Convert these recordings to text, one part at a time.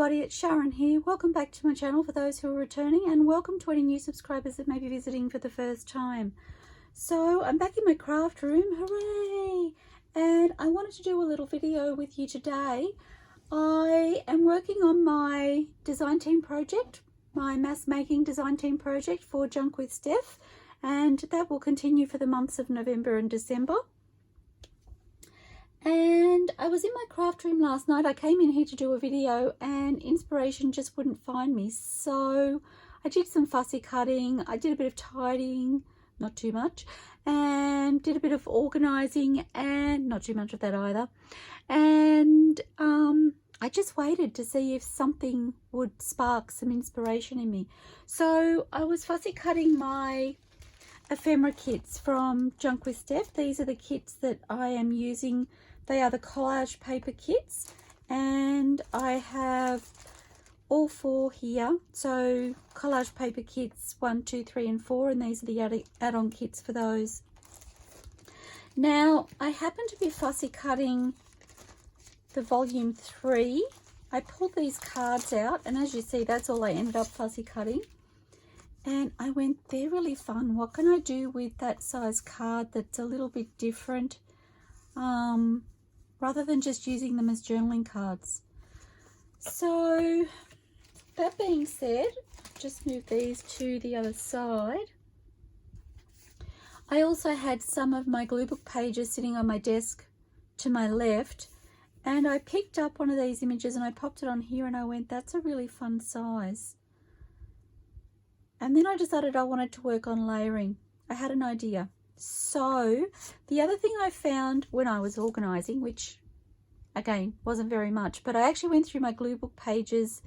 everybody, it's Sharon here. Welcome back to my channel for those who are returning, and welcome to any new subscribers that may be visiting for the first time. So I'm back in my craft room, hooray! And I wanted to do a little video with you today. I am working on my design team project, my mass making design team project for JunkWithSteph, and that will continue for the months of November and December. And I was in my craft room last night. I came in here to do a video and inspiration just wouldn't find me. So I did some fussy cutting. I did a bit of tidying, not too much, and did a bit of organizing and not too much of that either. And I just waited to see if something would spark some inspiration in me. So I was fussy cutting my ephemera kits from JunkWithSteph. These are the kits that I am using. They are the collage paper kits, and I have all four here. So collage paper kits 1, 2, 3 and 4, and these are the add-on kits for those. Now I happen to be fussy cutting the volume 3. I pulled these cards out, and as you see, that's all I ended up fussy cutting. And I went, they're really fun. What can I do with that size card that's a little bit different? Rather than just using them as journaling cards. So that being said, just move these to the other side. I also had some of my glue book pages sitting on my desk to my left, and I picked up one of these images and I popped it on here, and I went, that's a really fun size. And then I decided I wanted to work on layering. I had an idea. So the other thing I found when I was organizing, which again wasn't very much, but I actually went through my glue book pages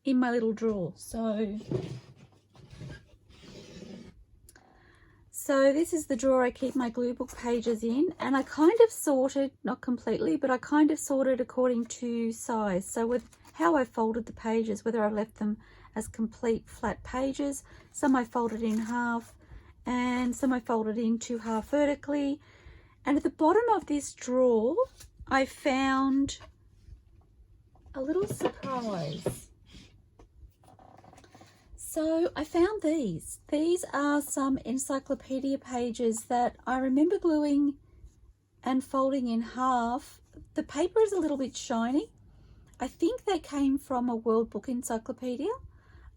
in my little drawer. So this is the drawer I keep my glue book pages in, and I kind of sorted, not completely, but I kind of sorted according to size. So with how I folded the pages, whether I left them as complete flat pages, some I folded in half, and some I folded into half vertically. And at the bottom of this drawer I found a little surprise. So I found these. These are some encyclopedia pages that I remember gluing and folding in half. The paper is a little bit shiny. I think they came from a World Book Encyclopedia.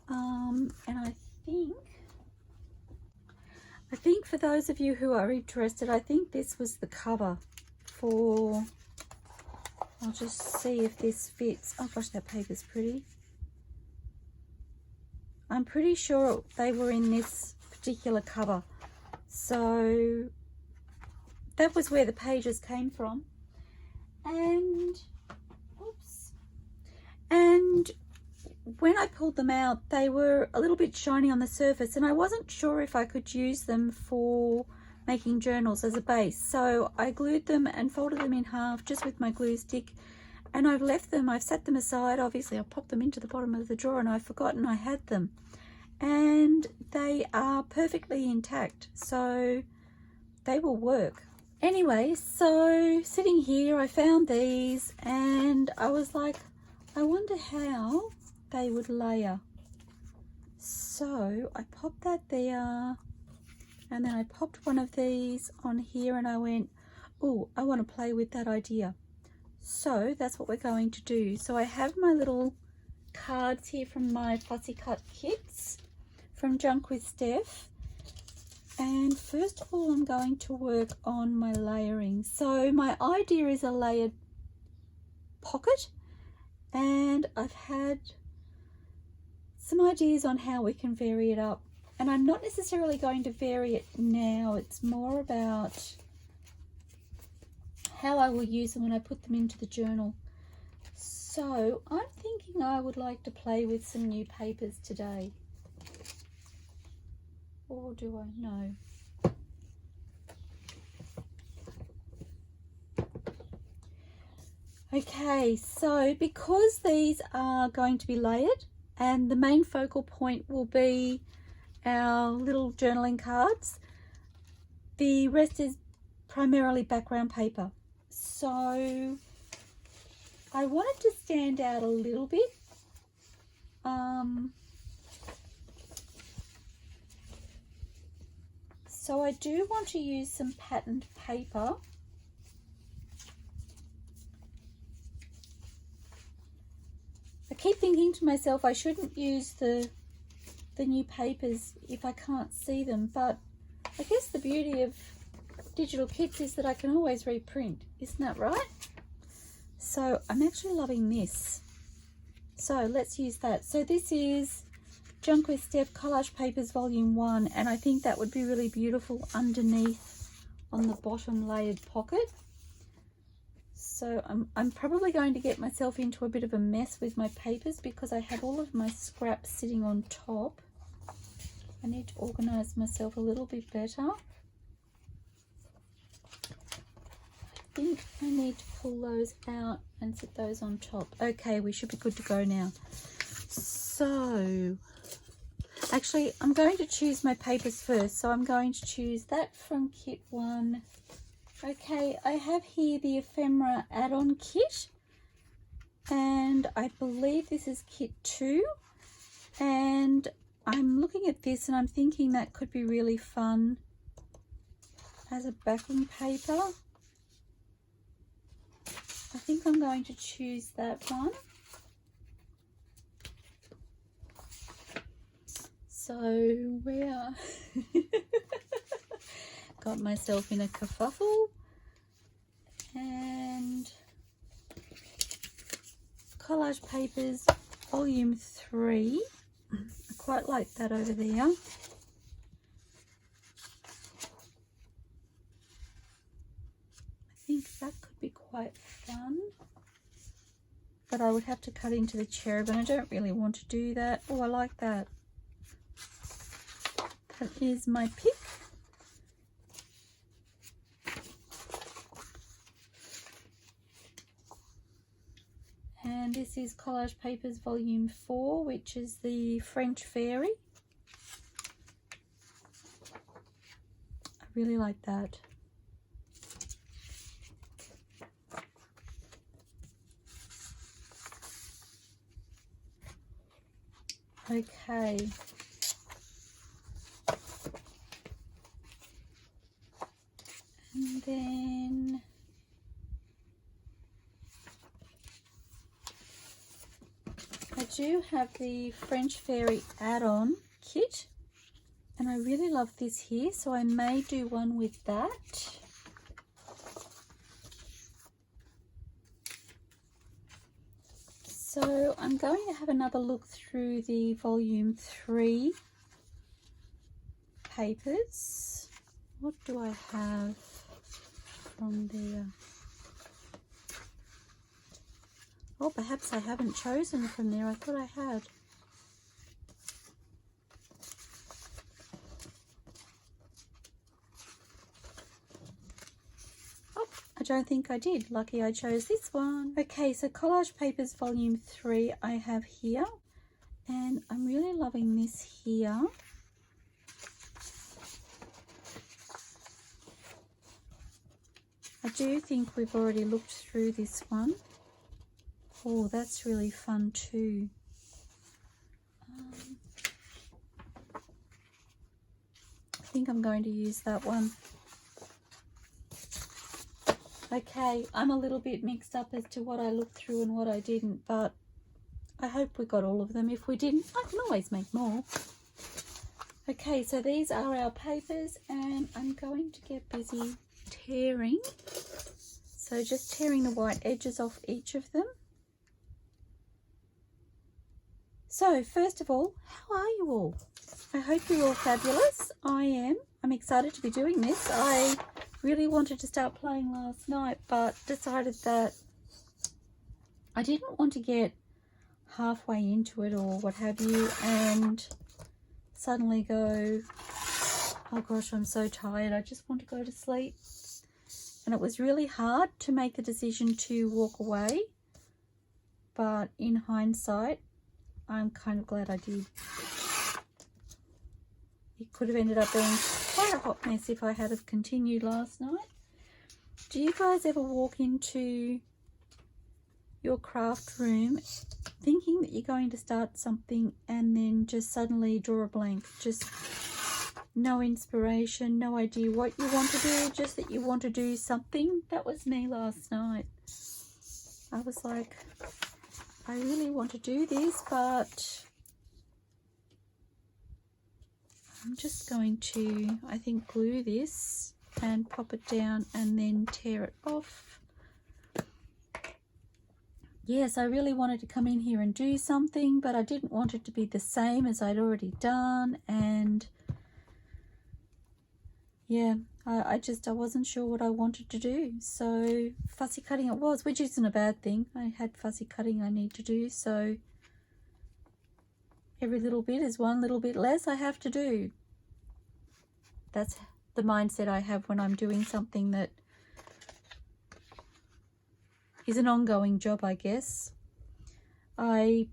And I think for those of you who are interested, I think this was the cover for, I'll just see if this fits. Oh gosh, that paper's pretty. I'm pretty sure they were in this particular cover. So that was where the pages came from. And, oops. And when I pulled them out, they were a little bit shiny on the surface, and I wasn't sure if I could use them for making journals as a base. So I glued them and folded them in half just with my glue stick, and I've left them, I've set them aside. Obviously I popped them into the bottom of the drawer and I've forgotten I had them, and they are perfectly intact, so they will work. Anyway, so sitting here I found these and I was like, I wonder how they would layer. So I popped that there, and then I popped one of these on here, and I went, oh, I want to play with that idea. So that's what we're going to do. So I have my little cards here from my fussy cut kits from JunkWithSteph, and first of all I'm going to work on my layering. So my idea is a layered pocket, and I've had some ideas on how we can vary it up, and I'm not necessarily going to vary it now. It's more about how I will use them when I put them into the journal. So I'm thinking I would like to play with some new papers today. Or do I? No. Okay, so because these are going to be layered, and the main focal point will be our little journaling cards, the rest is primarily background paper. So I wanted to stand out a little bit So I do want to use some patterned paper. I keep thinking to myself I shouldn't use the new papers if I can't see them, but I guess the beauty of digital kits is that I can always reprint. Isn't that right? So I'm actually loving this. So let's use that. So this is JunkWithSteph Collage Papers Volume 1, and I think that would be really beautiful underneath on the bottom layered pocket. So I'm probably going to get myself into a bit of a mess with my papers because I have all of my scraps sitting on top. I need to organise myself a little bit better. I think I need to pull those out and sit those on top. Okay, we should be good to go now. So, actually, I'm going to choose my papers first. So I'm going to choose that from kit 1. Okay, I have here the ephemera add-on kit, and I believe this is kit 2, and I'm looking at this and I'm thinking that could be really fun as a backing paper. I think I'm going to choose that one. So where got myself in a kerfuffle, and Collage Papers Volume 3. I quite like that over there. I think that could be quite fun, but I would have to cut into the cherub and I don't really want to do that. Oh, I like that. That is my pick. And this is Collage Papers Volume 4, which is the French Fairy. I really like that. Okay. And then I do have the French Fairy add-on kit, and I really love this here, so I may do one with that. So I'm going to have another look through the Volume 3 papers. What do I have from there? Oh, perhaps I haven't chosen from there. I thought I had. Oh, I don't think I did. Lucky I chose this one. Okay, so Collage Papers Volume 3 I have here. And I'm really loving this here. I do think we've already looked through this one. Oh, that's really fun too. I think I'm going to use that one. Okay, I'm a little bit mixed up as to what I looked through and what I didn't, but I hope we got all of them. If we didn't, I can always make more. Okay, so these are our papers, and I'm going to get busy tearing. So just tearing the white edges off each of them. So first of all, how are you all? I hope you're all fabulous. I am. I'm excited to be doing this. I really wanted to start playing last night, but decided that I didn't want to get halfway into it or what have you and suddenly go, oh gosh, I'm so tired, I just want to go to sleep. And it was really hard to make the decision to walk away, but in hindsight, I'm kind of glad I did. It could have ended up being quite a hot mess if I had have continued last night. Do you guys ever walk into your craft room thinking that you're going to start something and then just suddenly draw a blank. Just no inspiration, no idea what you want to do, just that you want to do something. That was me last night. I was like, I really want to do this, but I'm just going to, I think, glue this and pop it down and then tear it off. Yes, I really wanted to come in here and do something, but I didn't want it to be the same as I'd already done. And yeah, I wasn't sure what I wanted to do. So fussy cutting it was, which isn't a bad thing. I had fussy cutting I need to do. So every little bit is one little bit less I have to do. That's the mindset I have when I'm doing something that is an ongoing job, I guess. I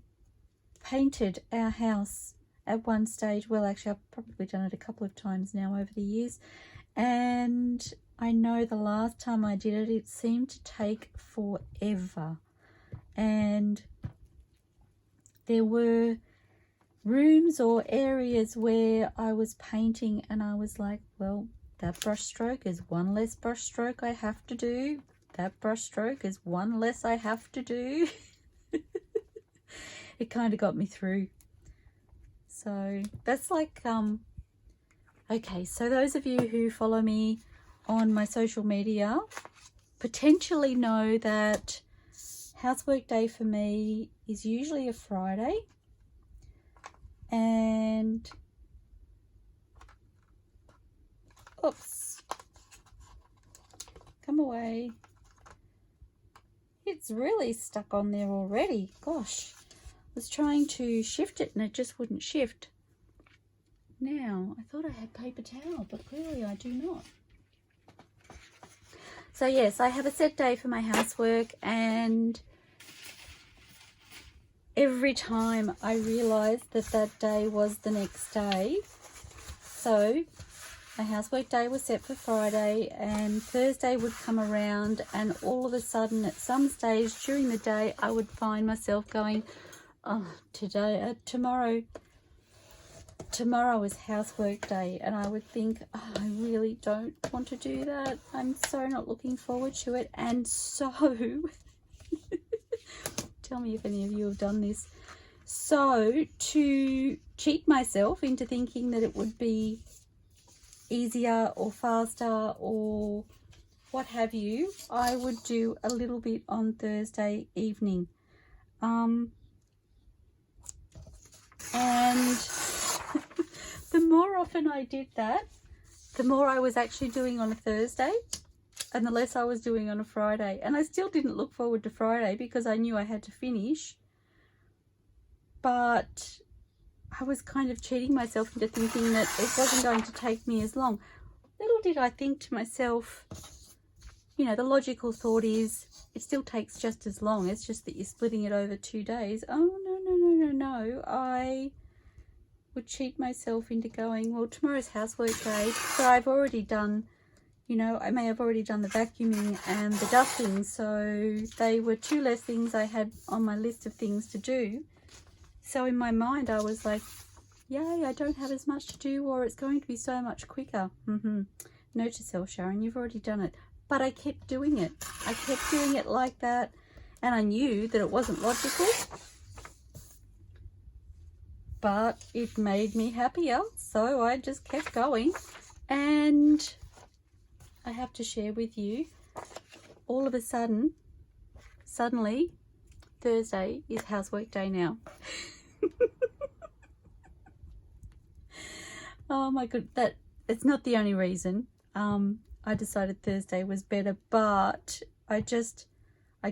painted our house at one stage. Well, actually, I've probably done it a couple of times now over the years. And I know the last time I did it, it seemed to take forever. And there were rooms or areas where I was painting and I was like, well, that brush stroke is one less brush stroke I have to do. That brush stroke is one less I have to do. It kind of got me through. So that's like, okay, so those of you who follow me on my social media potentially know that housework day for me is usually a Friday. And, oops, come away. It's really stuck on there already. Gosh, I was trying to shift it and it just wouldn't shift. Now, I thought I had paper towel, but clearly I do not. So yes, I have a set day for my housework, and every time I realised that that day was the next day. So my housework day was set for Friday, and Thursday would come around, and all of a sudden at some stage during the day I would find myself going, oh, tomorrow is housework day, and I would think, oh, I really don't want to do that. I'm so not looking forward to it. And so tell me if any of you have done this. So to cheat myself into thinking that it would be easier or faster or what have you, I would do a little bit on Thursday evening. And the more often I did that, the more I was actually doing on a Thursday and the less I was doing on a Friday. And I still didn't look forward to Friday because I knew I had to finish. But I was kind of cheating myself into thinking that it wasn't going to take me as long. Little did I think to myself, you know, the logical thought is it still takes just as long. It's just that you're splitting it over 2 days. Oh, no. I would cheat myself into going, well, tomorrow's housework day. So I've already done, you know, I may have already done the vacuuming and the dusting. So they were 2 less things I had on my list of things to do. So in my mind, I was like, yay, I don't have as much to do, or it's going to be so much quicker. Note to self, Sharon, you've already done it. But I kept doing it. I kept doing it like that. And I knew that it wasn't logical. But it made me happier. So I just kept going. And I have to share with you, all of a sudden, suddenly, Thursday is housework day now. Oh my god, it's not the only reason. I decided Thursday was better, but I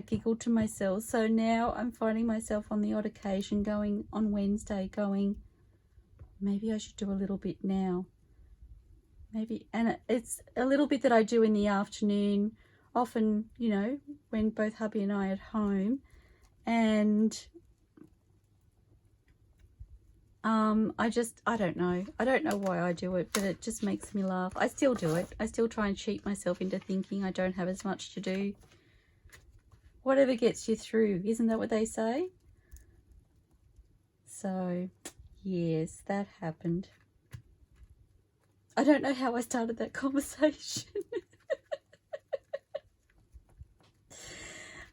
giggled to myself. So now I'm finding myself on the odd occasion going on Wednesday going, maybe I should do a little bit now. Maybe, and it's a little bit that I do in the afternoon, often, you know, when both hubby and I are at home. And I don't know why I do it, but it just makes me laugh. I still do it. I still try and cheat myself into thinking I don't have as much to do. whatever gets you through. Isn't that what they say? So, yes, that happened. I don't know how I started that conversation.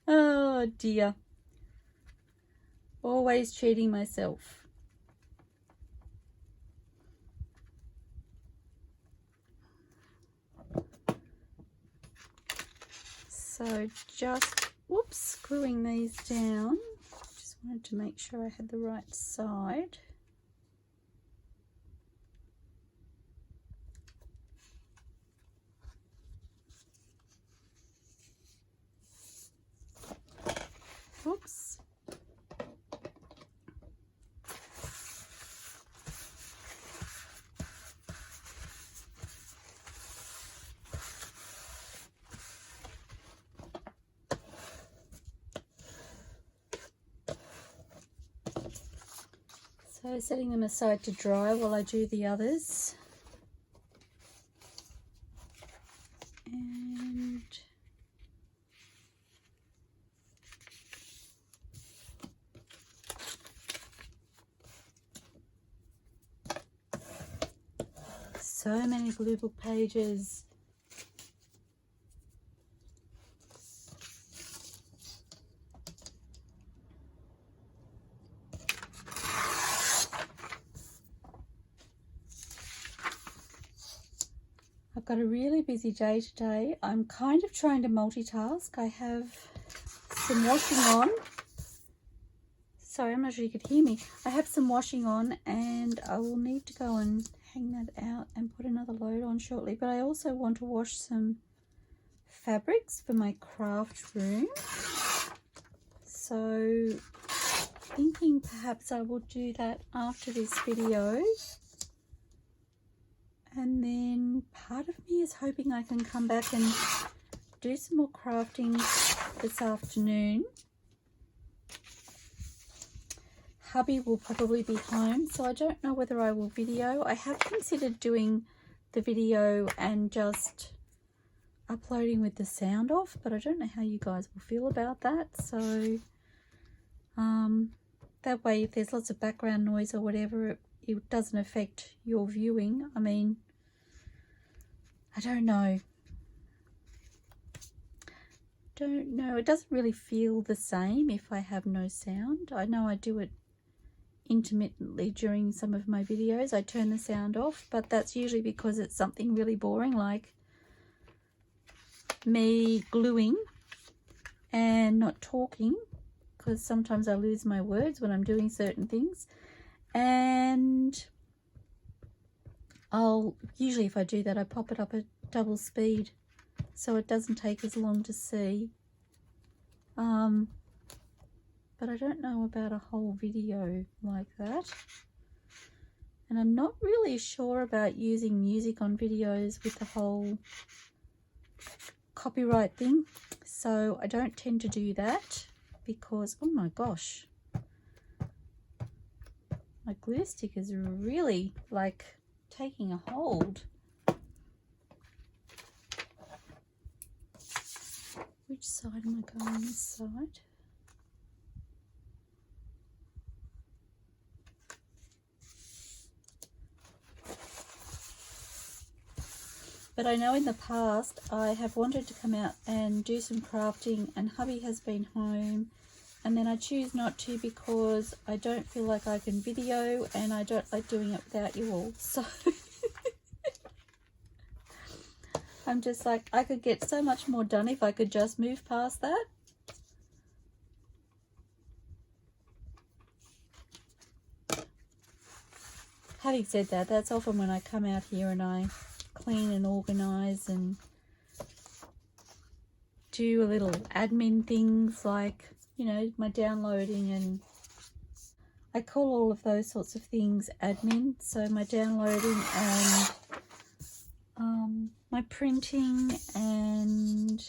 Oh, dear. Always cheating myself. So just, whoops, screwing these down. Just wanted to make sure I had the right side. Whoops. So setting them aside to dry while I do the others. And so many glue book pages. I've got a really busy day today. I'm kind of trying to multitask. I have some washing on. Sorry, I'm not sure you could hear me. I have some washing on and I will need to go and hang that out and put another load on shortly. But I also want to wash some fabrics for my craft room. So thinking perhaps I will do that after this video. And then part of me is hoping I can come back and do some more crafting this afternoon. Hubby will probably be home, so I don't know whether I will video. I have considered doing the video and just uploading with the sound off, but I don't know how you guys will feel about that. So that way if there's lots of background noise or whatever, it doesn't affect your viewing. I mean, I don't know. It doesn't really feel the same if I have no sound. I know I do it intermittently during some of my videos. I turn the sound off, but that's usually because it's something really boring like me gluing and not talking, because sometimes I lose my words when I'm doing certain things. And I'll usually, if I do that, I pop it up at double speed so it doesn't take as long to see. But I don't know about a whole video like that. And I'm not really sure about using music on videos with the whole copyright thing. So I don't tend to do that because, oh my gosh, my glue stick is really like taking a hold. Which side am I going? This side. But I know in the past I have wanted to come out and do some crafting, and hubby has been home, and then I choose not to because I don't feel like I can video and I don't like doing it without you all. So I'm just like, I could get so much more done if I could just move past that. Having said that, that's often when I come out here and I clean and organize and do a little admin things like, you know, my downloading, and I call all of those sorts of things admin. So my downloading and my printing and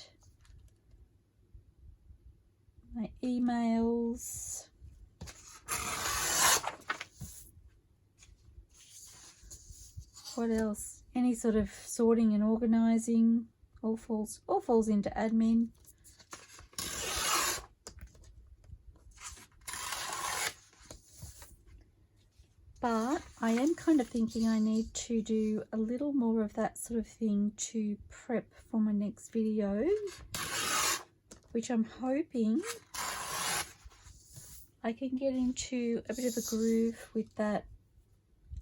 my emails. What else? Any sort of sorting and organizing all falls into admin. But I am kind of thinking I need to do a little more of that sort of thing to prep for my next video, which I'm hoping I can get into a bit of a groove with that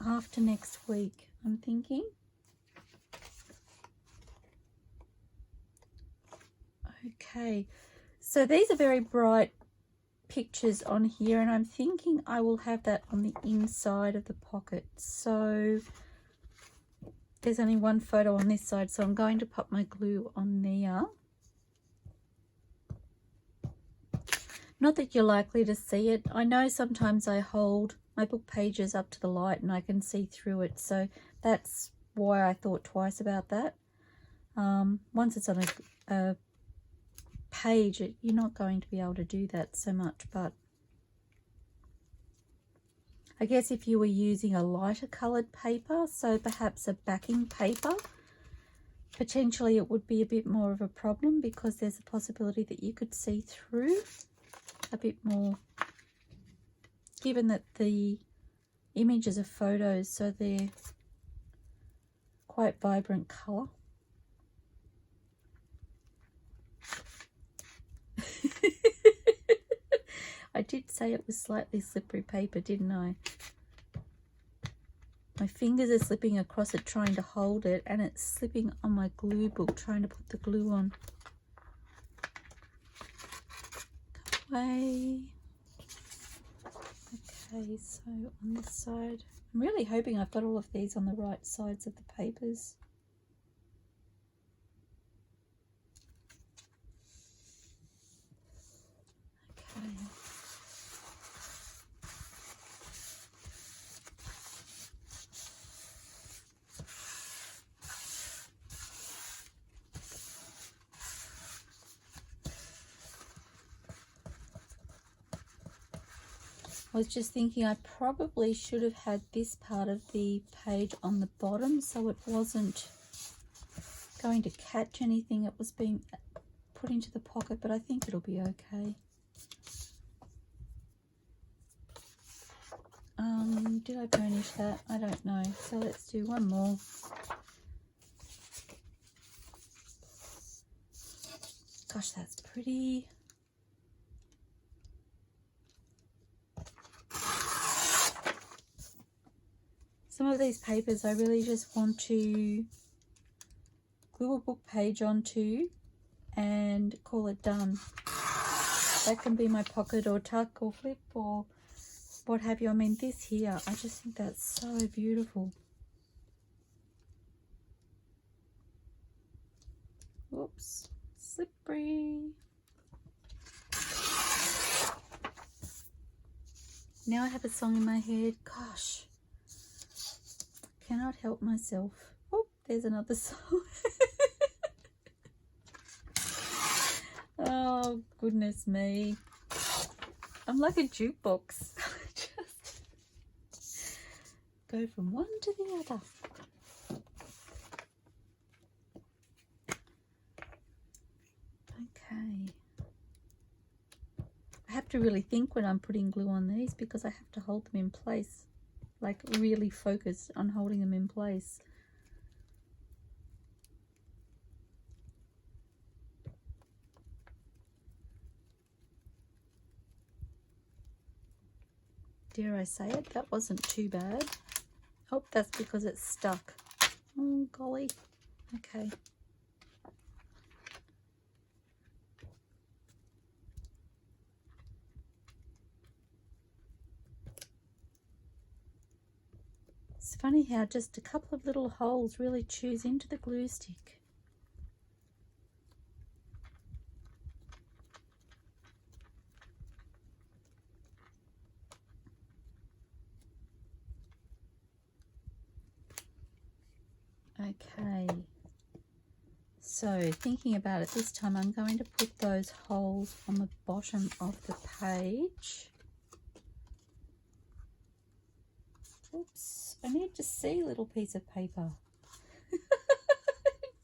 after next week, I'm thinking. Okay, so these are very bright pictures on here, and I'm thinking I will have that on the inside of the pocket. So there's only one photo on this side, so I'm going to pop my glue on there. Not that you're likely to see it. I know sometimes I hold my book pages up to the light and I can see through it, so that's why I thought twice about that. Once it's on a page, you're not going to be able to do that so much, but I guess if you were using a lighter coloured paper, so perhaps a backing paper, potentially it would be a bit more of a problem because there's a possibility that you could see through a bit more, given that the images are photos, so they're quite vibrant colour. I did say it was slightly slippery paper, didn't I? My fingers are slipping across it trying to hold it, and it's slipping on my glue book trying to put the glue on. Come away. Okay, so on this side, I'm really hoping I've got all of these on the right sides of the papers. Okay. I was just thinking I probably should have had this part of the page on the bottom so it wasn't going to catch anything that was being put into the pocket, but I think it'll be okay. Did I burnish that? I don't know. So let's do one more. Gosh, that's pretty. Some of these papers I really just want to glue a book page onto and call it done. That can be my pocket or tuck or flip or what have you. I mean, this here, I just think that's so beautiful. Whoops, slippery. Now I have a song in my head. Gosh, cannot help myself. Oh, there's another song. Oh, goodness me. I'm like a jukebox. Just go from one to the other. Okay. I have to really think when I'm putting glue on these because I have to hold them in place. Like really focus on holding them in place. Dare I say it? That wasn't too bad. Oh, that's because it's stuck. Oh, golly. Okay. It's funny how just a couple of little holes really chews into the glue stick. Okay, so thinking about it this time, I'm going to put those holes on the bottom of the page. Oops, I need to see a little piece of paper.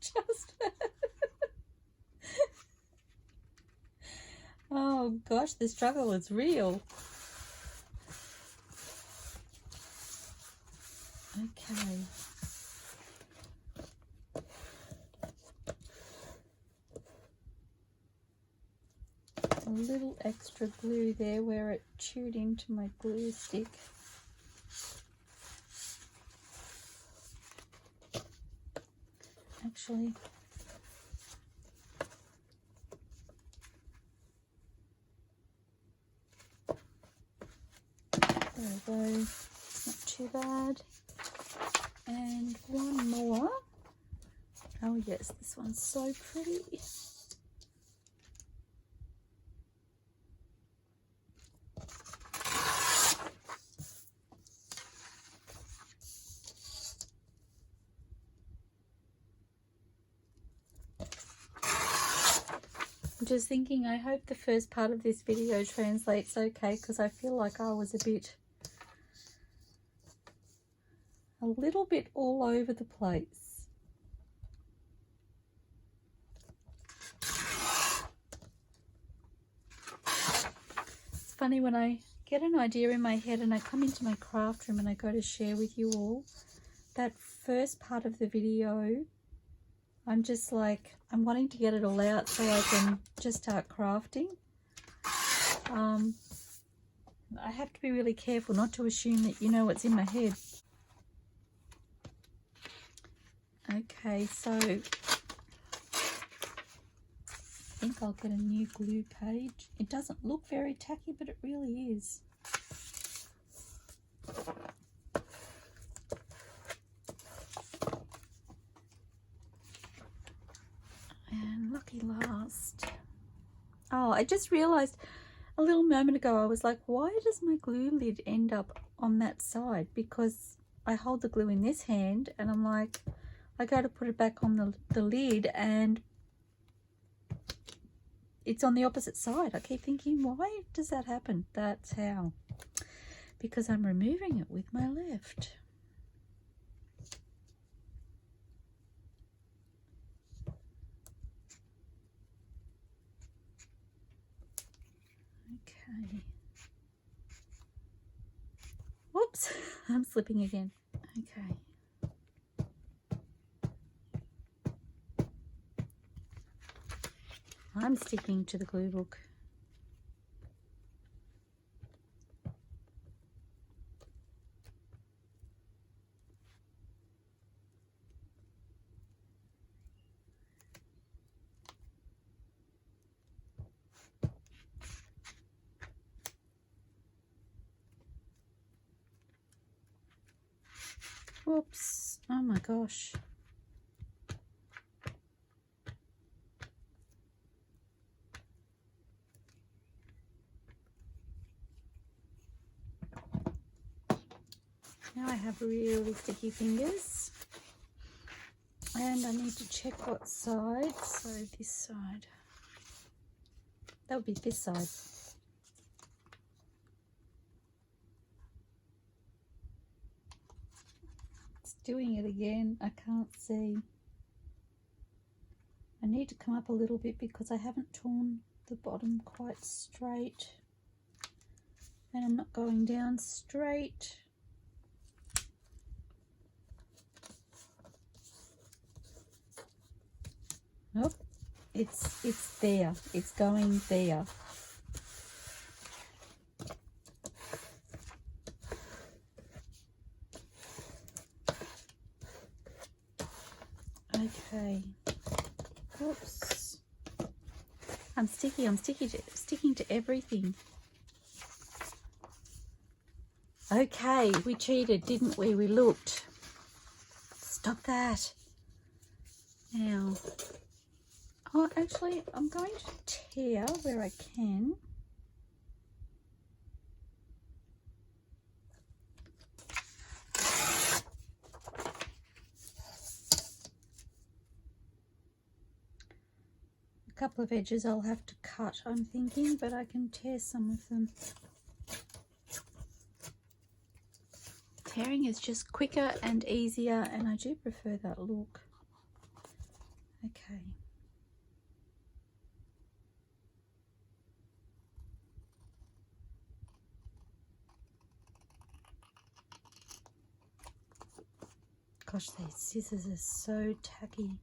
Just oh gosh, the struggle is real. a little extra glue there where it chewed into my glue stick. Actually, there we go, not too bad. And one more. Oh yes, this one's so pretty. I'm just thinking, I hope the first part of this video translates okay, because I feel like I was a little bit all over the place. It's funny when I get an idea in my head and I come into my craft room and I go to share with you all, that first part of the video, I'm just like, I'm wanting to get it all out so I can just start crafting. I have to be really careful not to assume that you know what's in my head. Okay, so I think I'll get a new glue page. It doesn't look very tacky, but it really is. And lucky last. Oh, I just realized a little moment ago, I was like, why does my glue lid end up on that side? Because I hold the glue in this hand and I'm like, I go to put it back on the lid and it's on the opposite side. I keep thinking, why does that happen? That's how. Because I'm removing it with my left. Okay. Whoops, I'm slipping again. Okay. I'm sticking to the glue book. Whoops, oh my gosh. Now I have really sticky fingers and I need to check what side. So this side, that would be this side. It's doing it again, I can't see. I need to come up a little bit because I haven't torn the bottom quite straight and I'm not going down straight. Nope, it's there, it's going there. Okay, oops, I'm sticking to everything. Okay, we cheated, didn't we? We looked. Stop that. Now, oh, actually, I'm going to tear where I can. A couple of edges I'll have to cut, I'm thinking, but I can tear some of them. Tearing is just quicker and easier, and I do prefer that look. Okay. Gosh, these scissors are so tacky.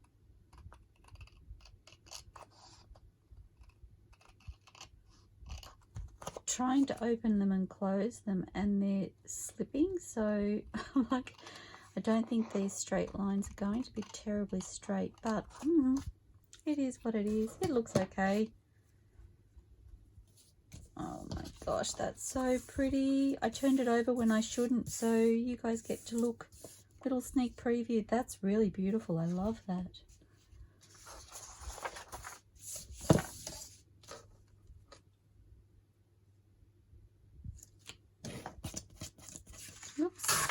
trying to open them and close them and they're slipping, so like I don't think these straight lines are going to be terribly straight, but it is what it is. It looks okay. Oh my gosh, that's so pretty. I turned it over when I shouldn't, so you guys get to look. Little sneak preview. That's really beautiful. I love that. Oops.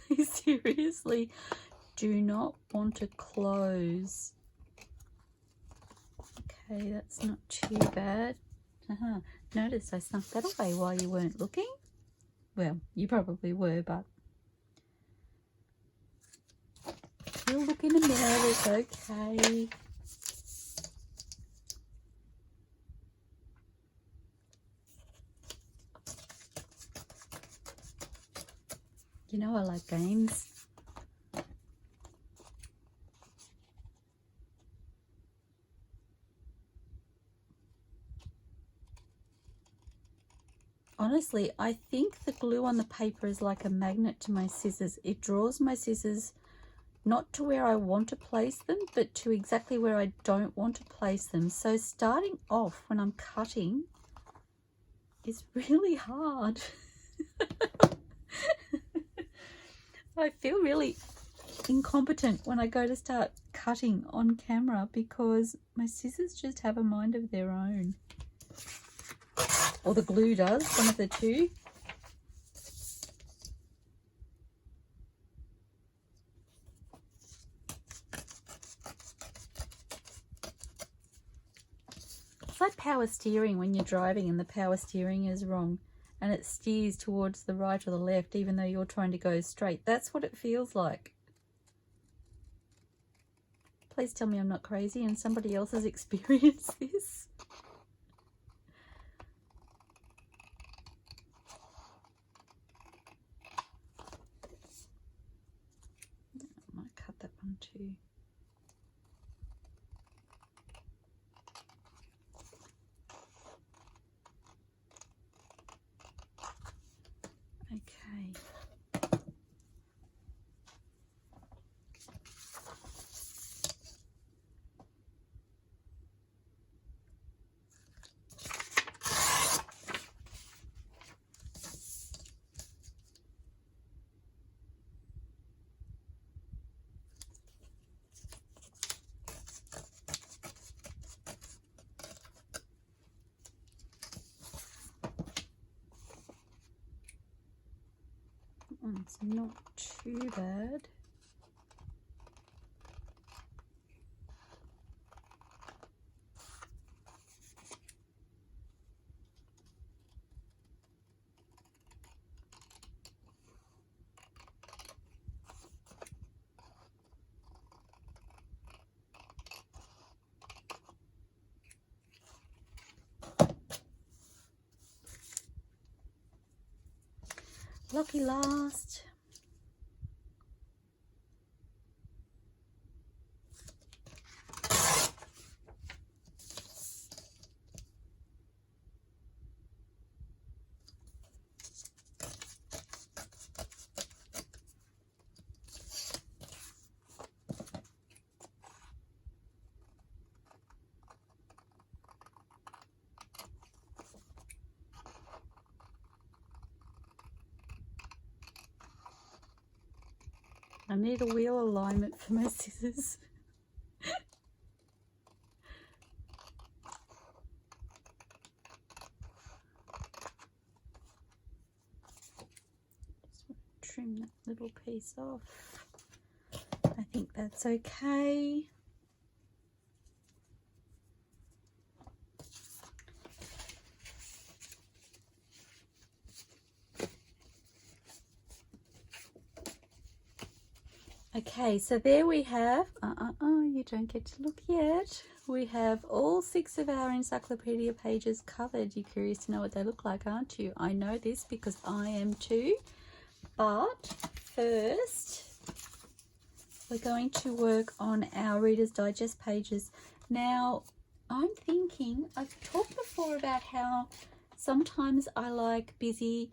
They seriously do not want to close. Okay, that's not too bad. Notice I snuck that away while you weren't looking. Well, you probably were, but you'll look in a minute. It's okay. You know I like games. Honestly, I think the glue on the paper is like a magnet to my scissors. It draws my scissors not to where I want to place them, but to exactly where I don't want to place them. So starting off when I'm cutting is really hard. I feel really incompetent when I go to start cutting on camera because my scissors just have a mind of their own. Or the glue does, one of the two. It's like power steering when you're driving and the power steering is wrong and it steers towards the right or the left even though you're trying to go straight. That's what it feels like. Please tell me I'm not crazy and somebody else has experienced this. I might cut that one too. Okay. It's not too bad. Lucky last. I need a wheel alignment for my scissors. Just want to trim that little piece off. I think that's okay. Okay, so there we have, you don't get to look yet. We have all 6 of our encyclopedia pages covered. You're curious to know what they look like, aren't you? I know this because I am too. But first, we're going to work on our Reader's Digest pages. Now, I'm thinking, I've talked before about how sometimes I like busy,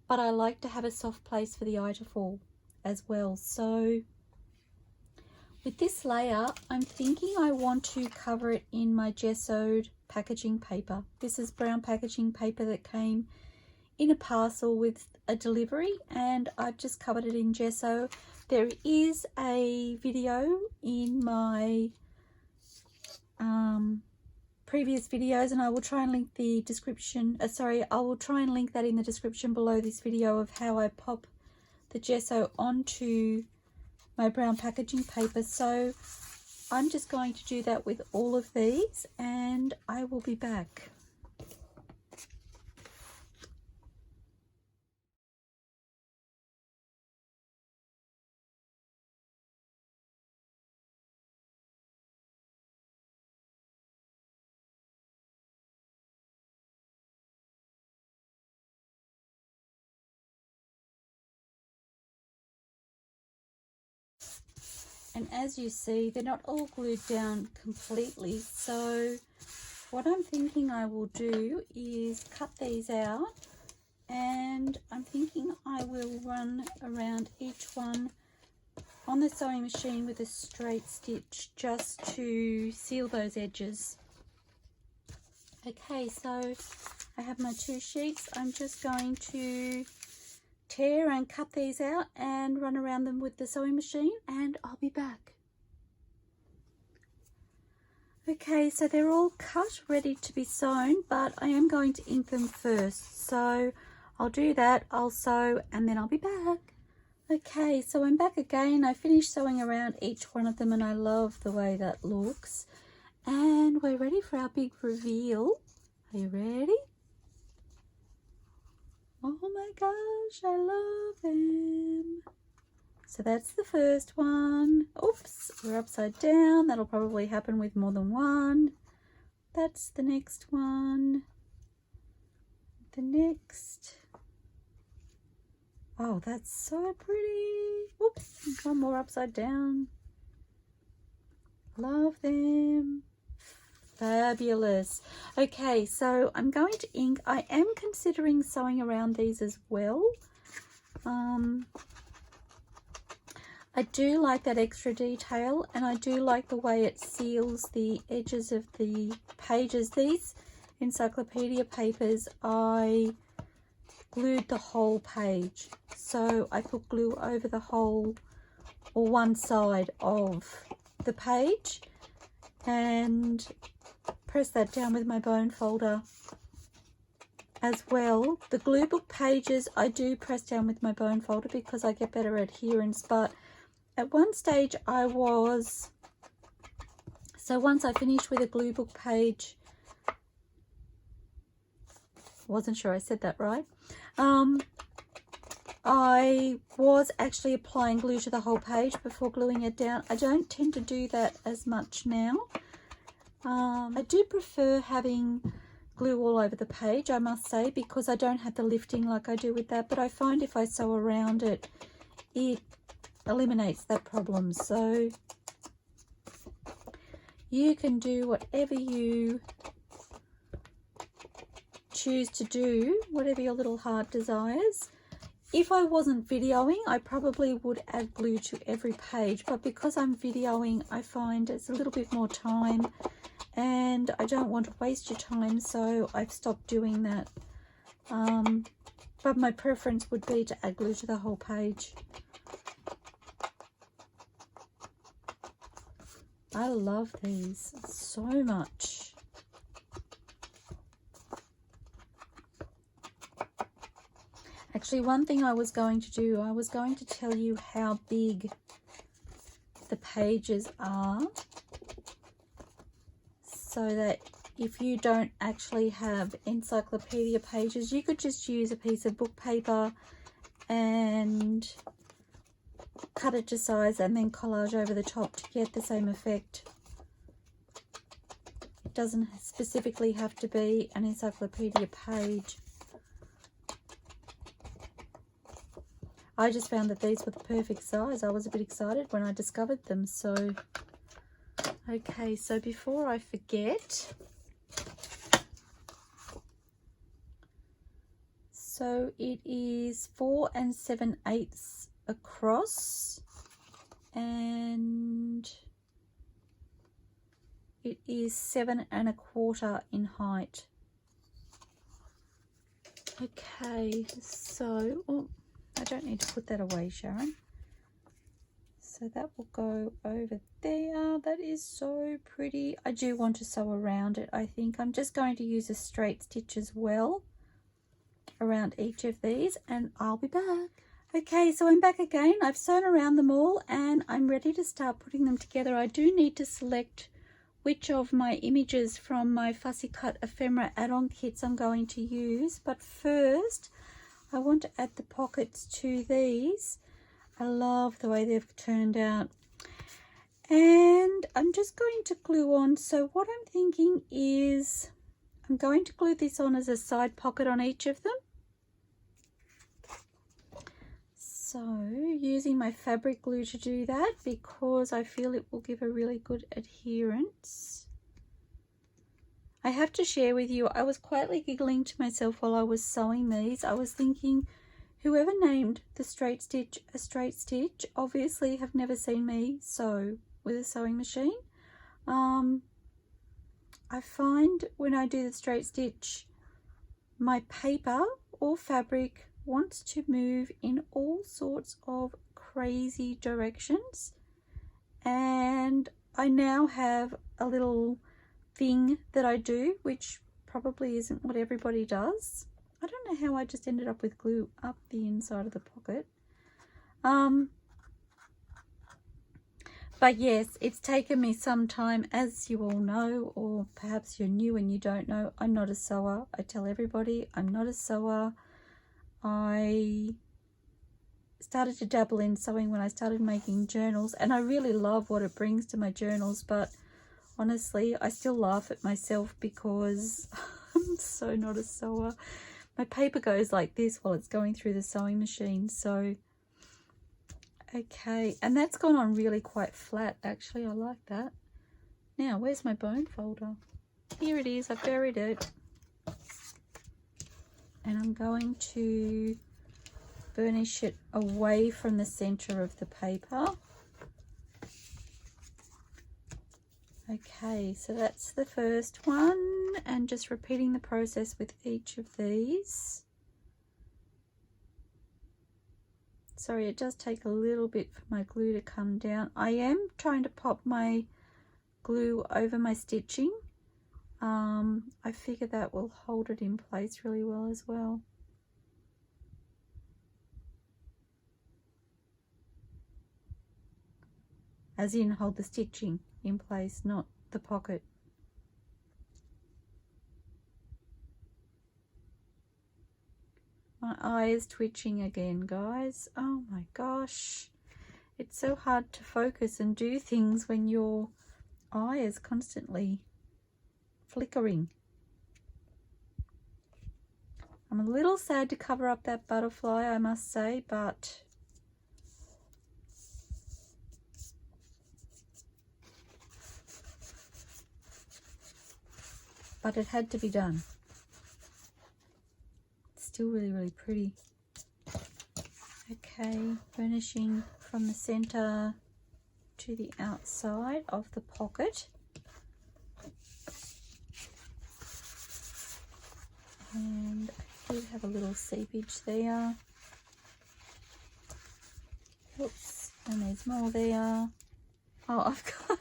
but I like to have a soft place for the eye to fall as well. So with this layer, I'm thinking I want to cover it in my gessoed packaging paper. This is brown packaging paper that came in a parcel with a delivery, and I've just covered it in gesso. There is a video in my previous videos, and I will try and link the description, I will try and link that in the description below this video of how I pop the gesso onto my brown packaging paper. So I'm just going to do that with all of these, and I will be back. And as you see, they're not all glued down completely. So what I'm thinking I will do is cut these out, and I'm thinking I will run around each one on the sewing machine with a straight stitch just to seal those edges. Okay, so I have my 2 sheets. I'm just going to tear and cut these out and run around them with the sewing machine, and I'll be back. Okay, so they're all cut, ready to be sewn, but I am going to ink them first. So I'll do that, I'll sew, and then I'll be back. Okay, so I'm back again. I finished sewing around each one of them, and I love the way that looks. And we're ready for our big reveal. Are you ready? Oh my gosh, I love them. So that's the first one. Oops, we're upside down. That'll probably happen with more than one. That's the next one. The next. Oh, that's so pretty. Oops, one more upside down. Love them. Fabulous. Okay, so I'm going to ink. I am considering sewing around these as well. I do like that extra detail, and I do like the way it seals the edges of the pages. These encyclopedia papers, I glued the whole page. So I put glue over the whole, or one side of the page, and press that down with my bone folder as well. The glue book pages I do press down with my bone folder because I get better adherence, but at one stage I was, so once I finished with a glue book page, wasn't sure I said that right, I was actually applying glue to the whole page before gluing it down. I don't tend to do that as much now. I do prefer having glue all over the page, I must say, because I don't have the lifting like I do with that, but I find if I sew around it, it eliminates that problem. So you can do whatever you choose to do, whatever your little heart desires. If I wasn't videoing, I probably would add glue to every page, but because I'm videoing, I find it's a little bit more time, and I don't want to waste your time, so I've stopped doing that. But my preference would be to add glue to the whole page. I love these so much. Actually, one thing I was going to do, I was going to tell you how big the pages are, so that if you don't actually have encyclopedia pages, you could just use a piece of book paper and cut it to size and then collage over the top to get the same effect. It doesn't specifically have to be an encyclopedia page. I just found that these were the perfect size. I was a bit excited when I discovered them. So, okay, so before I forget, so it is 4 7/8 across, and it is 7 1/4 in height. Okay, so oh, I don't need to put that away, Sharon. So that will go over there. That is so pretty. I do want to sew around it. I think I'm just going to use a straight stitch as well around each of these, and I'll be back. Okay, so I'm back again. I've sewn around them all and I'm ready to start putting them together. I do need to select which of my images from my Fussy Cut Ephemera add-on kits I'm going to use, but first I want to add the pockets to these. I love the way they've turned out, and I'm just going to glue on. So what I'm thinking is I'm going to glue this on as a side pocket on each of them. So using my fabric glue to do that, because I feel it will give a really good adherence. I have to share with you, I was quietly giggling to myself while I was sewing these. I was thinking, whoever named the straight stitch a straight stitch obviously have never seen me sew with a sewing machine. I find when I do the straight stitch, my paper or fabric wants to move in all sorts of crazy directions, and I now have a little thing that I do which probably isn't what everybody does. I don't know how I just ended up with glue up the inside of the pocket. But yes, it's taken me some time, as you all know, or perhaps you're new and you don't know, I'm not a sewer. I tell everybody I'm not a sewer. I started to dabble in sewing when I started making journals, and I really love what it brings to my journals, but honestly, I still laugh at myself because I'm so not a sewer. My paper goes like this while it's going through the sewing machine. So, okay, and that's gone on really quite flat, actually. I like that. Now, where's my bone folder? Here it is. I buried it. And I'm going to burnish it away from the center of the paper. Okay, so that's the first one, and just repeating the process with each of these. Sorry, it does take a little bit for my glue to come down. I am trying to pop my glue over my stitching. I figure that will hold it in place really well as well. As in, hold the stitching in place, not the pocket. My eye is twitching again, guys. Oh my gosh. It's so hard to focus and do things when your eye is constantly flickering. I'm a little sad to cover up that butterfly, I must say, but it had to be done. It's still really, really pretty. Okay, burnishing from the center to the outside of the pocket. And I do have a little seepage there. Oops, and there's more there. Oh, I've got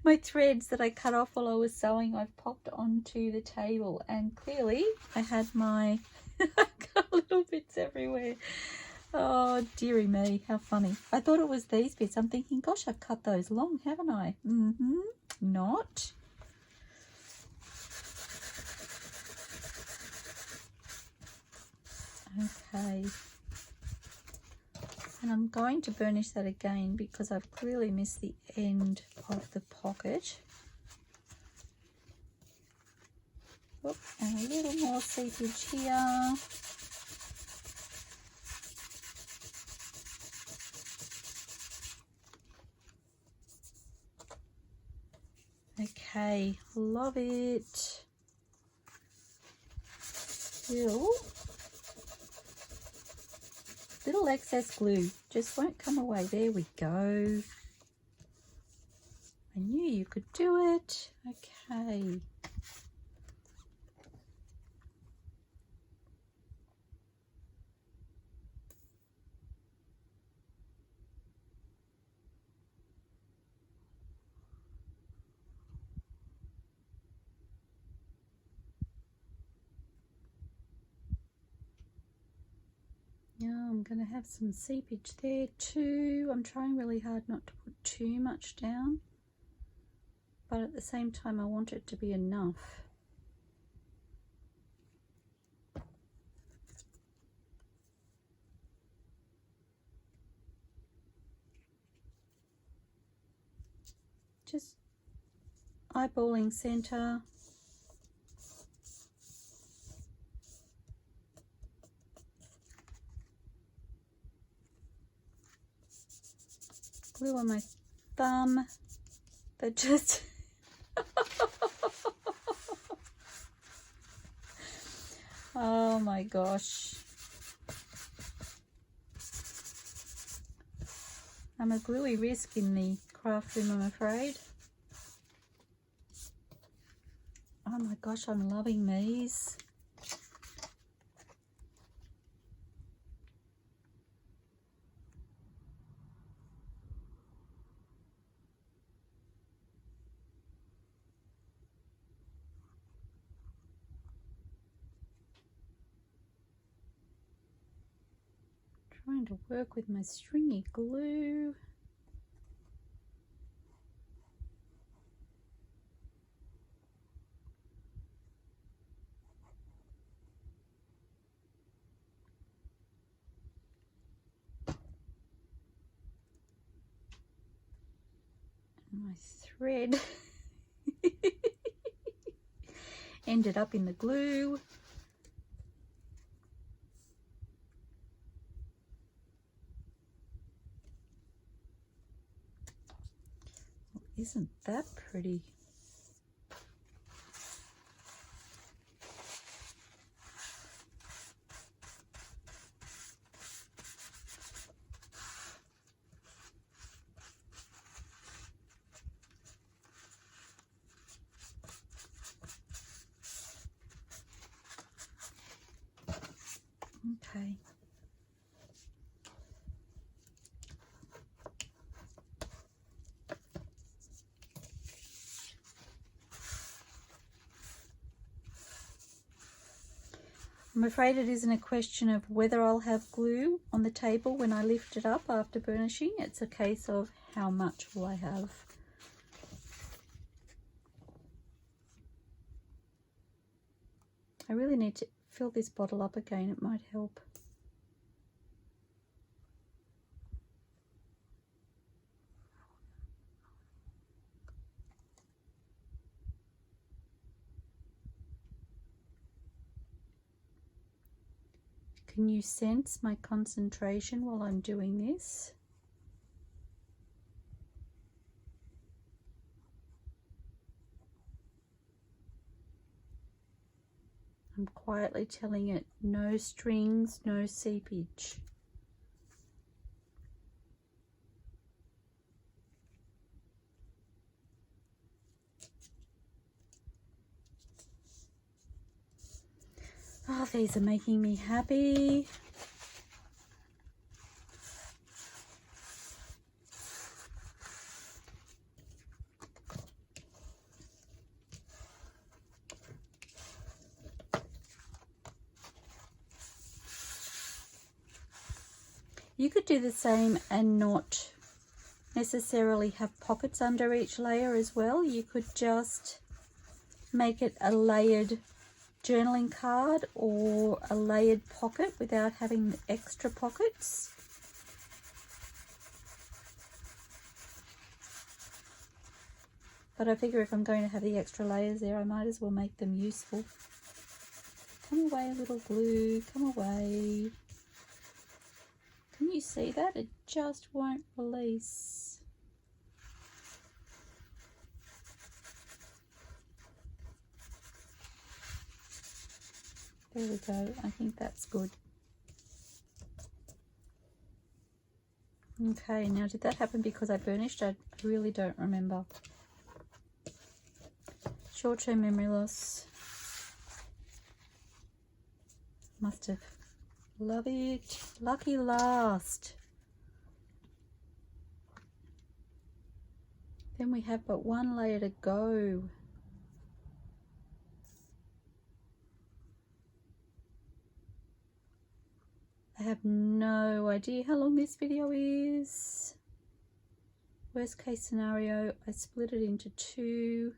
my threads that I cut off while I was sewing, I've popped onto the table, and clearly I had my I got little bits everywhere. Oh dearie me, how funny. I thought it was these bits. I'm thinking, gosh, I've cut those long, haven't I? Not. Okay. And I'm going to burnish that again because I've clearly missed the end of the pocket. Oop, and a little more seepage here. Okay, love it. Still, little excess glue just won't come away. There we go. I knew you could do it. Okay. Now I'm going to have some seepage there too. I'm trying really hard not to put too much down, but at the same time I want it to be enough. Just eyeballing center. Glue on my thumb that just oh my gosh, I'm a gluey risk in the craft room, I'm afraid. Oh my gosh, I'm loving these. Trying to work with my stringy glue. And my thread ended up in the glue. Isn't that pretty? Okay. I'm afraid it isn't a question of whether I'll have glue on the table when I lift it up after burnishing. It's a case of how much will I have. I really need to fill this bottle up again, it might help. Can you sense my concentration while I'm doing this? I'm quietly telling it, no strings, no seepage. Oh, these are making me happy. You could do the same and not necessarily have pockets under each layer as well. You could just make it a layered journaling card or a layered pocket without having the extra pockets. But I figure if I'm going to have the extra layers there, I might as well make them useful. Come away, a little glue, come away. Can you see that? It just won't release. There we go. I think that's good. Okay, now did that happen because I burnished? I really don't remember. Short-term memory loss. Must have. Love it. Lucky last. Then we have but one layer to go. I have no idea how long this video is. Worst case scenario, I split it into two.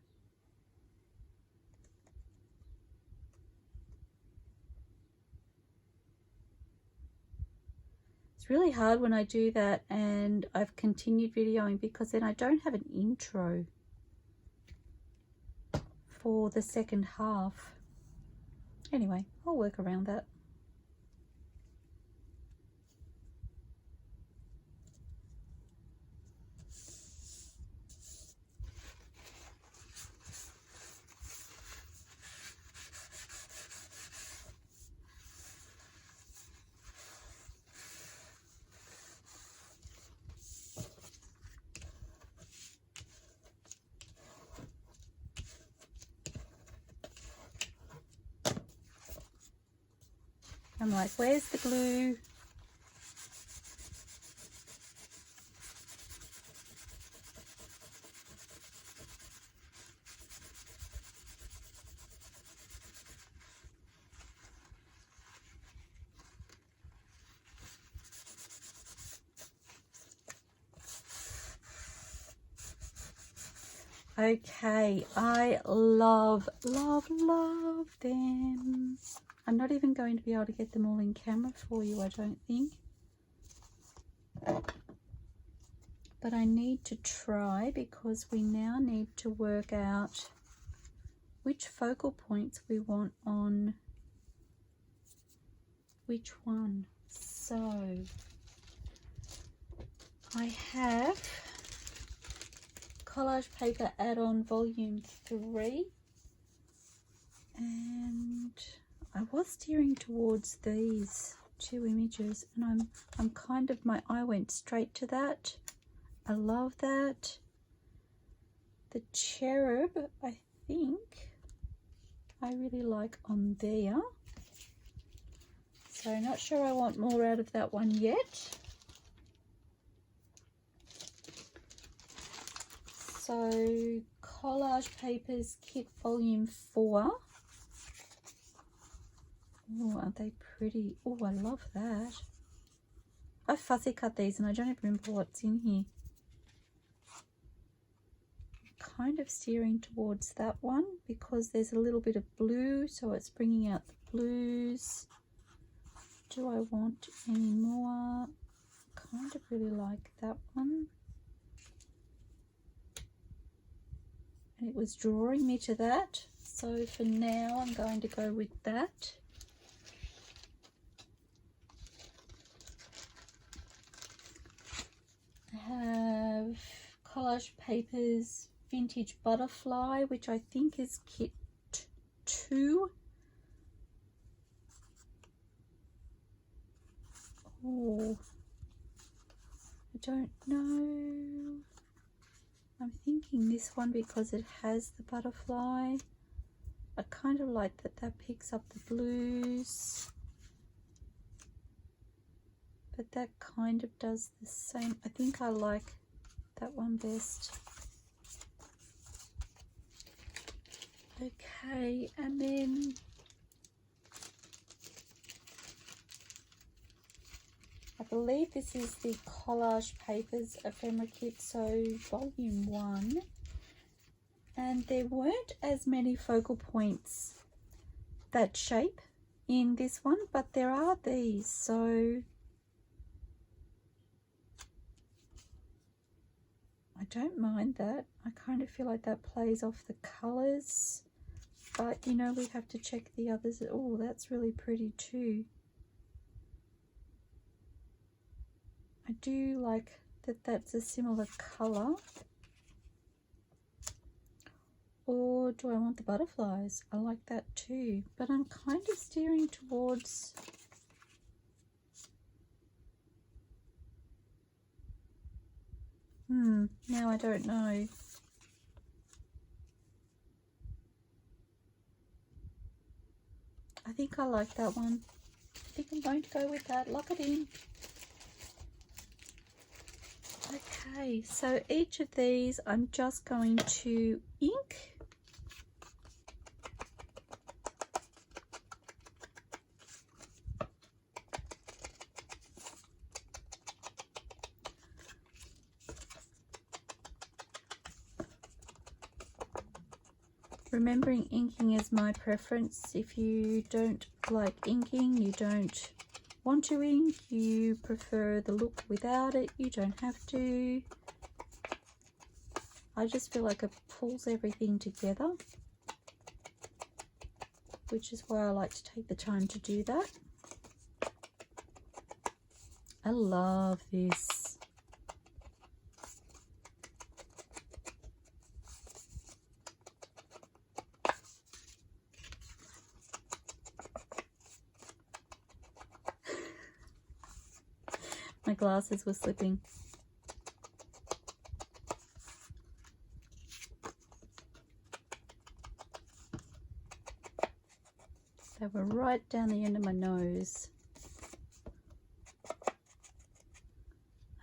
It's really hard when I do that and I've continued videoing because then I don't have an intro for the second half. Anyway, I'll work around that. I'm like, where's the glue? Okay, I love them. I'm not even going to be able to get them all in camera for you, I don't think. But I need to try because we now need to work out which focal points we want on which one. So I have Collage Paper Add-on Volume 3 and I was steering towards these two images and I'm kind of, my eye went straight to that. I love that. The cherub, I think I really like on there. So not sure I want more out of that one yet. So Collage Papers Kit Volume 4. Oh, aren't they pretty? Oh, I love that. I fussy cut these and I don't even remember what's in here. I'm kind of steering towards that one because there's a little bit of blue, so it's bringing out the blues. Do I want any more? Kind of really like that one. And it was drawing me to that. So for now, I'm going to go with that. I have Collage Papers Vintage Butterfly, which I think is kit 2. Oh, I don't know. I'm thinking this one because it has the butterfly. I kind of like that that picks up the blues. But that kind of does the same. I think I like that one best. Okay, and then I believe this is the Collage Papers Ephemera Kit, so Volume 1. And there weren't as many focal points that shape in this one, but there are these, so I I don't mind that. I kind of feel like that plays off the colours. But, you know, we have to check the others. Oh, that's really pretty too. I do like that that's a similar colour. Or do I want the butterflies? I like that too. But I'm kind of steering towards... now I don't know. I think I like that one. I think I'm going to go with that. Lock it in. Okay, so each of these I'm just going to ink. Remembering inking is my preference. If you don't like inking, you don't want to ink, you prefer the look without it, you don't have to. I just feel like it pulls everything together, which is why I like to take the time to do that. I love this. My glasses were slipping. They were right down the end of my nose.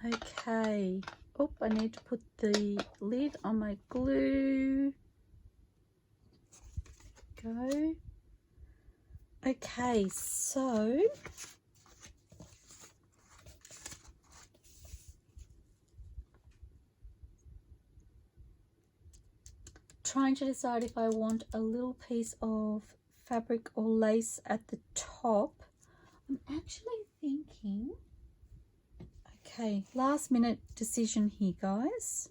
Okay. Oh, I need to put the lid on my glue. Go. Okay, so trying to decide if I want a little piece of fabric or lace at the top. I'm actually thinking, okay, last minute decision here, guys.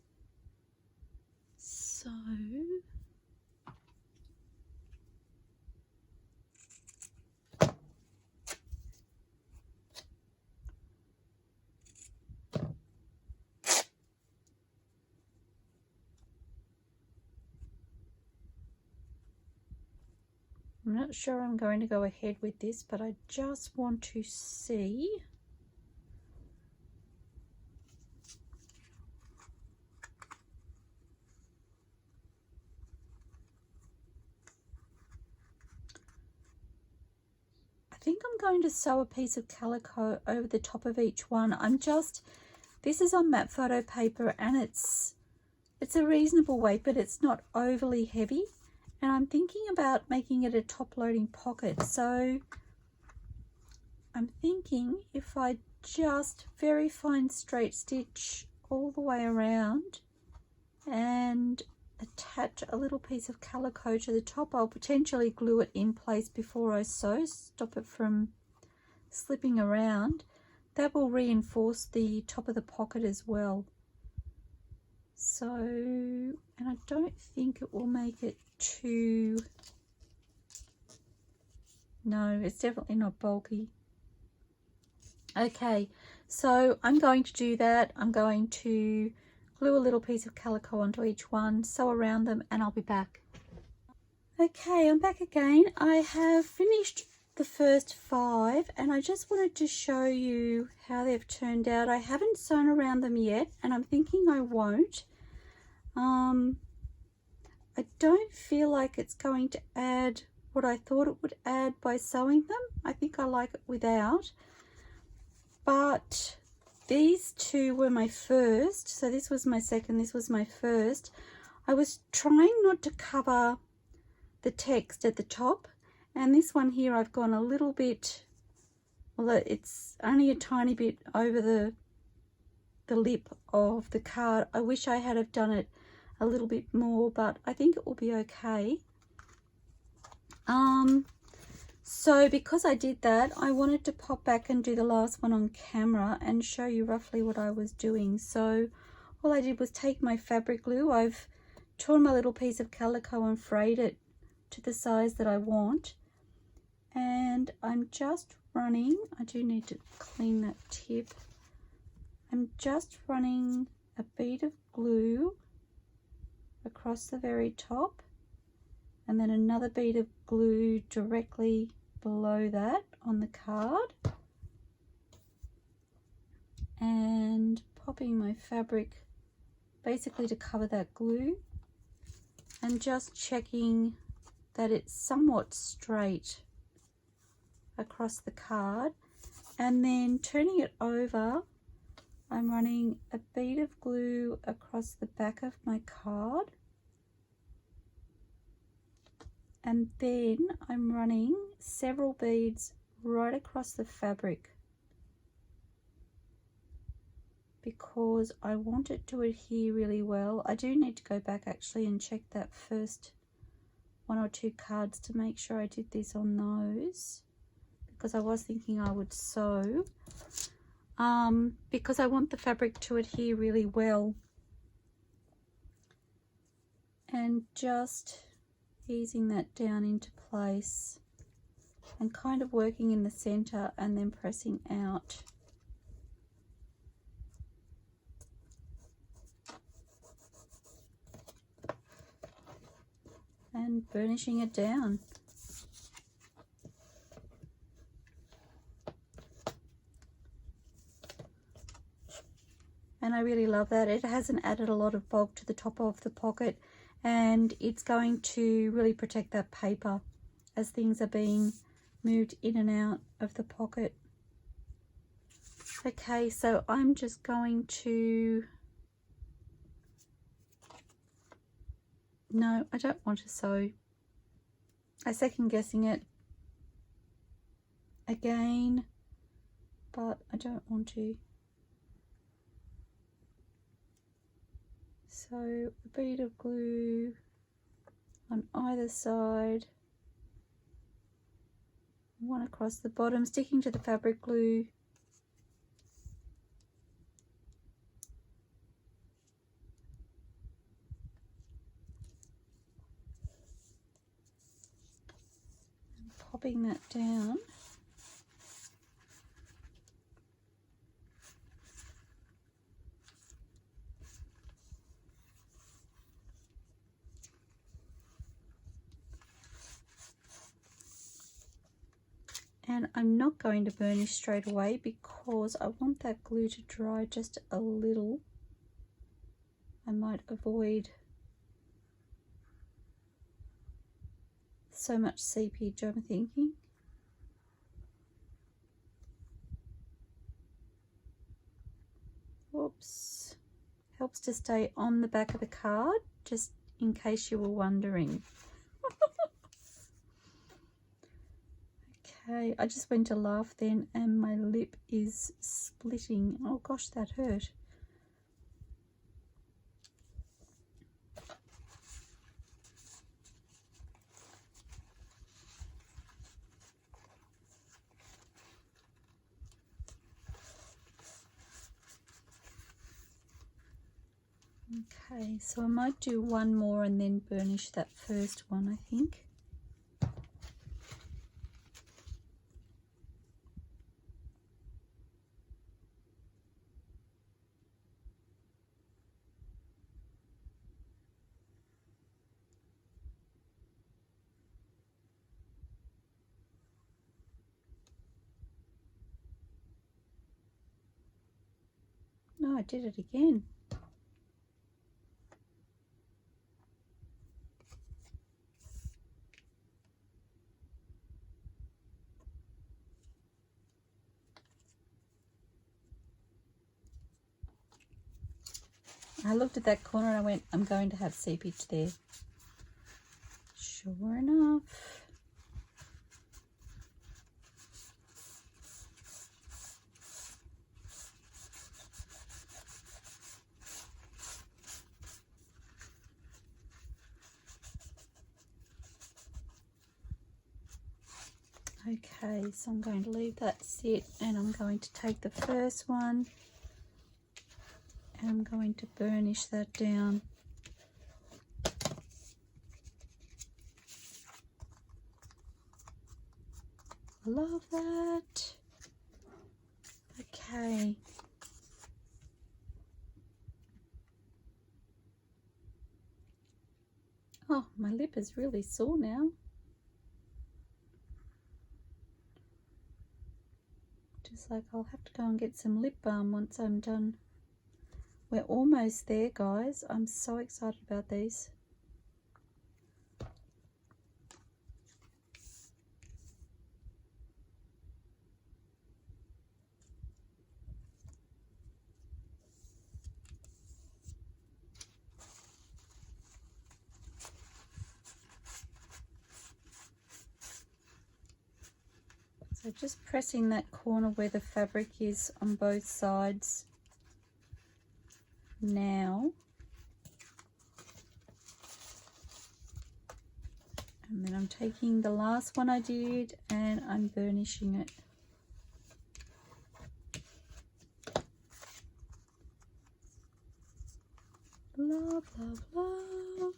So I'm not sure I'm going to go ahead with this, but I just want to see. I think I'm going to sew a piece of calico over the top of each one. This is on matte photo paper and it's a reasonable weight, but it's not overly heavy. And I'm thinking about making it a top loading pocket. So I'm thinking if I just very fine straight stitch all the way around and attach a little piece of calico to the top, I'll potentially glue it in place before I sew, stop it from slipping around. That will reinforce the top of the pocket as well. So, and I don't think it will make it too, no, it's definitely not bulky. Okay, so I'm going to do that. I'm going to glue a little piece of calico onto each one, sew around them, and I'll be back. Okay, I'm back again. I have finished the first 5 and I just wanted to show you how they've turned out. I haven't sewn around them yet and I'm thinking I won't. I don't feel like it's going to add what I thought it would add by sewing them. I think I like it without. But these two were my first. So this was my second, this was my first. I was trying not to cover the text at the top. And this one here I've gone a little bit, well, it's only a tiny bit over the lip of the card. I wish I had have done it a little bit more, but I think it will be okay. So because I did that, I wanted to pop back and do the last one on camera and show you roughly what I was doing. So all I did was take my fabric glue. I've torn my little piece of calico and frayed it to the size that I want. And I'm just running, I do need to clean that tip. I'm just running a bead of glue across the very top, and then another bead of glue directly below that on the card, and popping my fabric basically to cover that glue, and just checking that it's somewhat straight across the card. And then turning it over, I'm running a bead of glue across the back of my card, and then I'm running several beads right across the fabric because I want it to adhere really well. I do need to go back actually and check that first one or two cards to make sure I did this on those, because I was thinking I would sew, because I want the fabric to adhere really well. And just easing that down into place and kind of working in the center and then pressing out. And burnishing it down. And I really love that. It hasn't added a lot of bulk to the top of the pocket, and it's going to really protect that paper as things are being moved in and out of the pocket. Okay, so I'm just going to, no, I don't want to sew. I'm second guessing it again, but I don't want to. So a bead of glue on either side, one across the bottom, sticking to the fabric glue. And popping that down. And I'm not going to burnish straight away because I want that glue to dry just a little. I might avoid so much seepage, I'm thinking. Whoops. Helps to stay on the back of the card, just in case you were wondering. Okay, I just went to laugh then and my lip is splitting. Oh gosh, that hurt. Okay, so I might do one more and then burnish that first one, I think. No, I did it again. I looked at that corner and I went, I'm going to have seepage there. Sure enough. Okay, so I'm going to leave that sit and I'm going to take the first one And I'm going to burnish that down. Love that. Okay. Oh, my lip is really sore now. Just like I'll have to go and get some lip balm once I'm done. We're almost there, guys. I'm so excited about these. So just pressing that corner where the fabric is on both sides now. And then I'm taking the last one I did and I'm burnishing it. Love, love, love.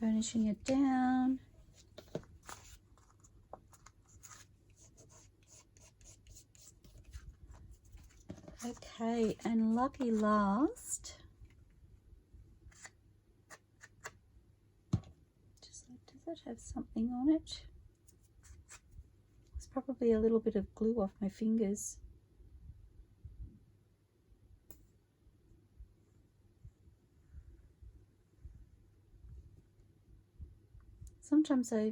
Burnishing it down. Okay, and lucky last, just like, does it have something on it? It's probably a little bit of glue off my fingers. Sometimes I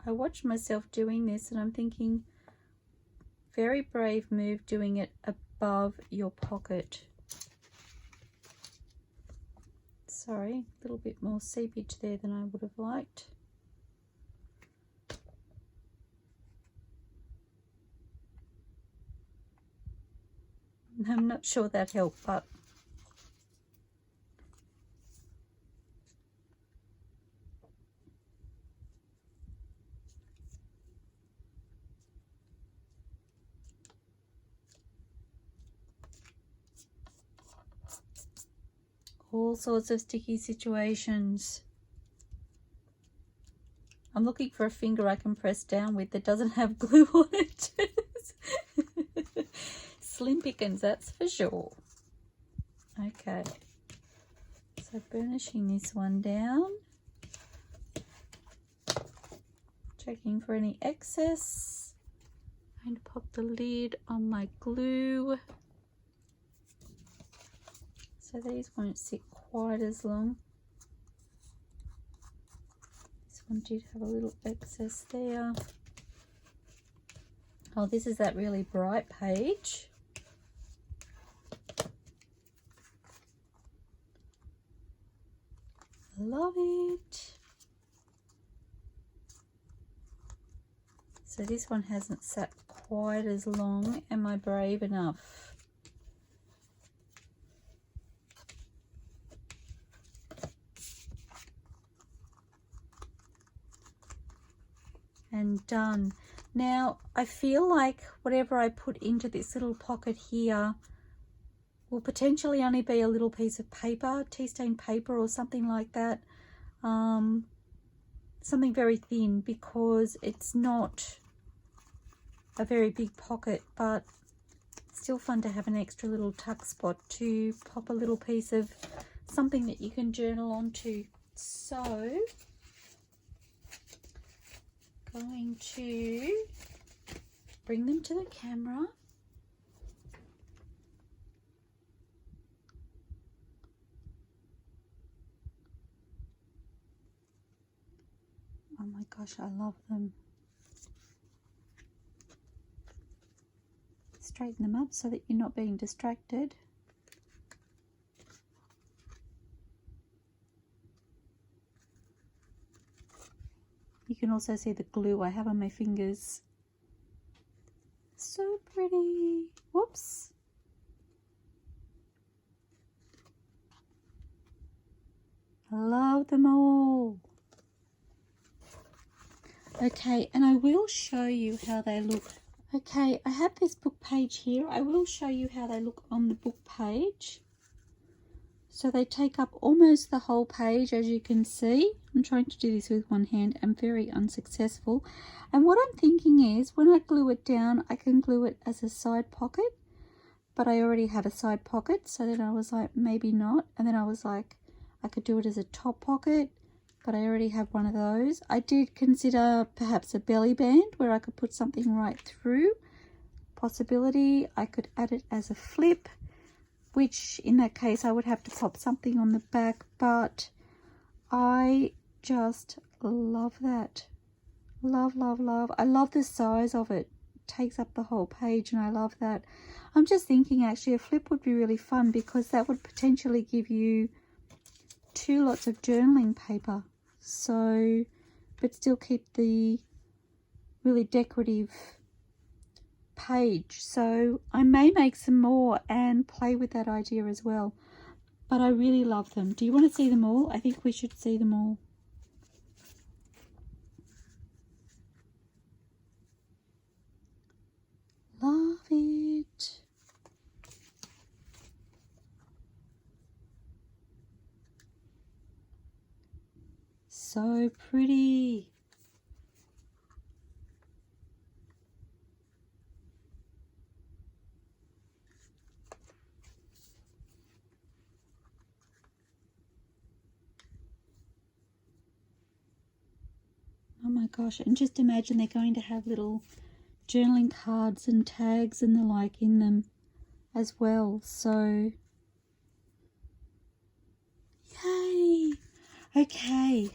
watch myself doing this and I'm thinking, very brave move doing it above your pocket. Sorry, a little bit more seepage there than I would have liked. I'm not sure that helped, but all sorts of sticky situations. I'm looking for a finger I can press down with that doesn't have glue on it. Slim pickings, that's for sure. Okay, so burnishing this one down, checking for any excess, and pop the lid on my glue. So these won't sit quite as long. This one did have a little excess there. Oh, this is that really bright page. Love it. So this one hasn't sat quite as long. Am I brave enough? And done. Now I feel like whatever I put into this little pocket here will potentially only be a little piece of paper, tea stain paper or something like that. Something very thin, because it's not a very big pocket, but still fun to have an extra little tuck spot to pop a little piece of something that you can journal onto. So going to bring them to the camera. gosh, I love them. Straighten them up so that you're not being distracted. You can also see the glue I have on my fingers. So pretty. Whoops. I love them all. Okay, and I will show you how they look. Okay, I have this book page here. I will show you how they look on the book page. So they take up almost the whole page, as you can see. I'm trying to do this with one hand. I'm very unsuccessful. And what I'm thinking is, when I glue it down, I can glue it as a side pocket. But I already have a side pocket, so then I was like, maybe not. And then I was like, I could do it as a top pocket, but I already have one of those. I did consider perhaps a belly band where I could put something right through. Possibility, I could add it as a flip, which in that case I would have to pop something on the back, but I just love that. Love, love, love. I love the size of it. It takes up the whole page and I love that. I'm just thinking actually a flip would be really fun because that would potentially give you 2 lots of journaling paper, so but still keep the really decorative page. So I may make some more and play with that idea as well, but I really love them. Do you want to see them all? I think we should see them all. Love it. So pretty. Oh my gosh, and just imagine they're going to have little journaling cards and tags and the like in them as well. So, yay! Okay,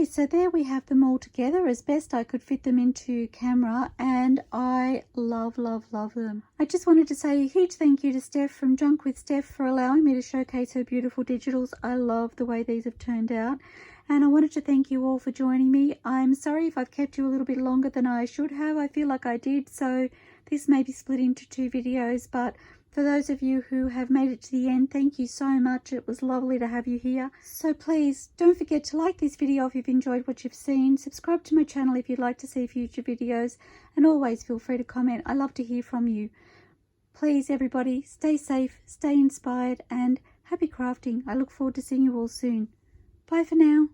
so there we have them all together as best I could fit them into camera, and I love, love, love them. I just wanted to say a huge thank you to Steph from JunkWithSteph for allowing me to showcase her beautiful digitals. I love the way these have turned out, and I wanted to thank you all for joining me. I'm sorry if I've kept you a little bit longer than I should have. I feel like I did, so this may be split into 2 videos, but for those of you who have made it to the end, thank you so much. It was lovely to have you here. So please don't forget to like this video if you've enjoyed what you've seen. Subscribe to my channel if you'd like to see future videos. And always feel free to comment. I love to hear from you. Please, everybody, stay safe, stay inspired, and happy crafting. I look forward to seeing you all soon. Bye for now.